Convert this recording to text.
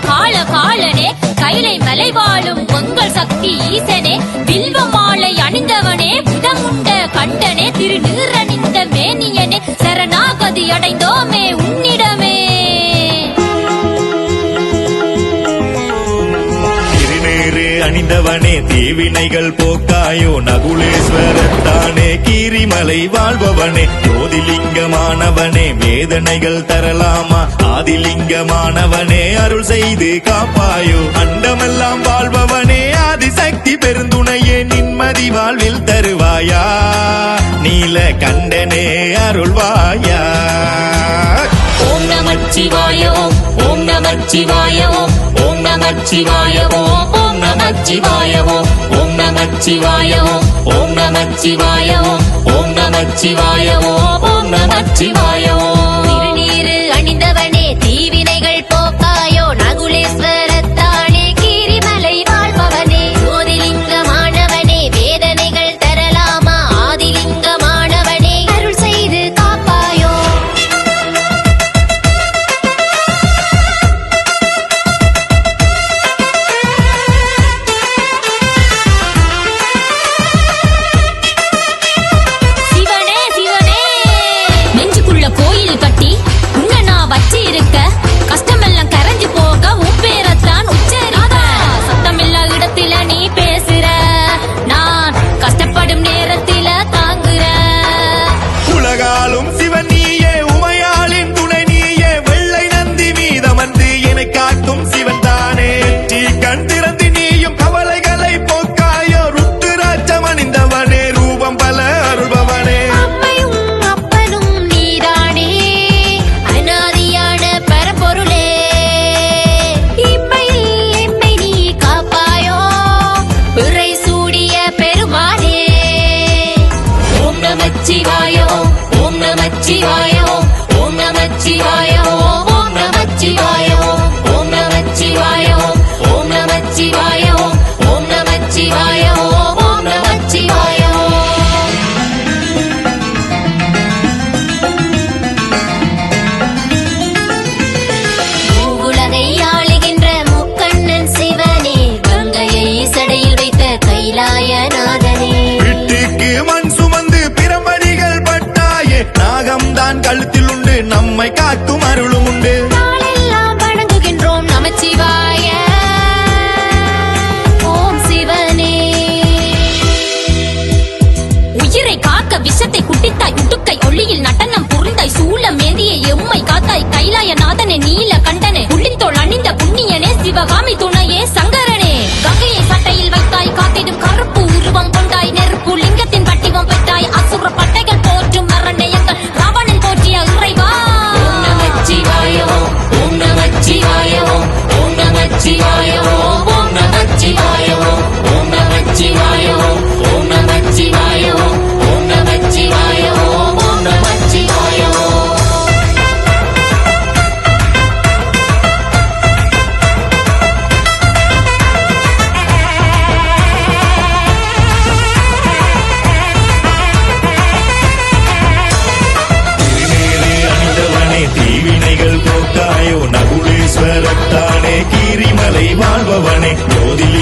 கால காலனே கைலை மலை வாழும் பொங்கல் சக்தி ஈசனே வில்வ மாலை அணிந்தவனே புதமுண்ட கண்டனே திருநீரணிந்த மேனியனே சரணாகதி அடைந்தோமே உன்னிடமே. அணிந்தவனே தீவினைகள் போக்காயோ நகுலேஸ்வரத்தானே கீரிமலை வாழ்பவனே ஜோதிலிங்கமானவனே வேதனைகள் தரலாமா ஆதிலிங்கமானவனே அருள் செய்து காப்பாயோ அண்டமெல்லாம் வாழ்பவனே ஆதிசக்தி பெருந்துணையே நிம்மதி வாழ்வில் தருவாயா நீல கண்டனே அருள்வாயா. ஓம் நமச்சிவாய ஓம் ஓம் நமச்சிவாய ஓம் ஓம் நமச்சிவாய ஓம் ஓம் நமச்சிவாய ஓம் ஓம் நமச்சிவாய ஓம் ஓம் நமச்சிவாய ஓம் ஓம் நமச்சிவாய ஓம் ஓம் நமச்சிவாய ஓம். திருநீரு அணிந்தவனே தீவினைகள் போக்காயோ நகுலேஸ்வரத்தானே கீரிமலை வாழ்பவனே ஜோதிலிங்கமானவனே வேதனைகள் தரலாமா ஆதிலிங்கமானவனே அருள் செய்து காப்பாயோ. கோயில் கட்டி உன்ன நான் வச்சு இருக்க கஷ்டமெல்லாம் கரைஞ்சு போக உன் பேரத்தான் உச்சரிக்க சத்தமில்லா இடத்தில நீ பேசுற நான் கஷ்டப்படும் நேரத்தில தாங்குற உலகாலும் சிவன் நீயே உமையாளின் துணை நீயே வெள்ளை நந்தி மீதமர்ந்து என்னை காக்கும் சிவன் தானே கண் திறந்து நீயும் கவலைகளை போக்காயோ ருத்துராட்சம் அணிந்தவனே ரூபம் பல அருள்பவனே நமச்சிவாய ஓம் நமச்சிவாய ஓம் நமச்சிவாய ஓம் நமச்சிவாய ஓம் நமச்சிவாய ஓம் நமச்சிவாய ஓம் நமச்சிவாய ஓம் நமச்சிவாய. உலகை ஆளுகின்ற முக்கண்ணன் சிவனே கங்கையை சடையில் வைத்த கைலாயநாதனே வீட்டுக்கு மண் சுமந்து பிரமணிகள் பட்டாயே நாகம்தான் கழுத்தில் உண்டு நம்மை காக்கும் அருளும் உண்டு நாளெல்லாம் வணங்குகின்றோம் நமச்சிவாய ஓம் சிவனே. உயிரை காக்க விஷத்தை குட்டித்தாய் உட்டுக்கை ஒளியில் நடனம் புரிந்தாய் சூலம் ஏந்திய எம்மை காத்தாய் கைலாயநாதனே நீல கண்டனே உள்ளித்தோள் அணிந்த புண்ணியனே சிவகாமி துணையே சங்கரனே கங்கையை சட்டையில் வைத்தாய் காத்திடும் கருப்பு உருவம் கொண்டாய் நெருப்பு லிங்கத்தின் பட்டிவம் பெற்றாய் அசுர பட்டைகள் போற்றும் மரணயங்கள் ராவணன் போற்றிய இறைவா. ஓம் நமச்சிவாய ஓம் நமச்சிவாய ஓம் நமச்சிவாய ஓம் நமச்சிவாய ஓம் நமச்சிவாய ஓம் நமச்சிவாய ஓம் நமச்சிவாய ஓம் நமச்சிவாய. தீவினைகள் போக்காயோ நகுலேஸ்வரத்தானே கீரிமலை வாழ்பவனே ஜோதிலிங்கமானவனே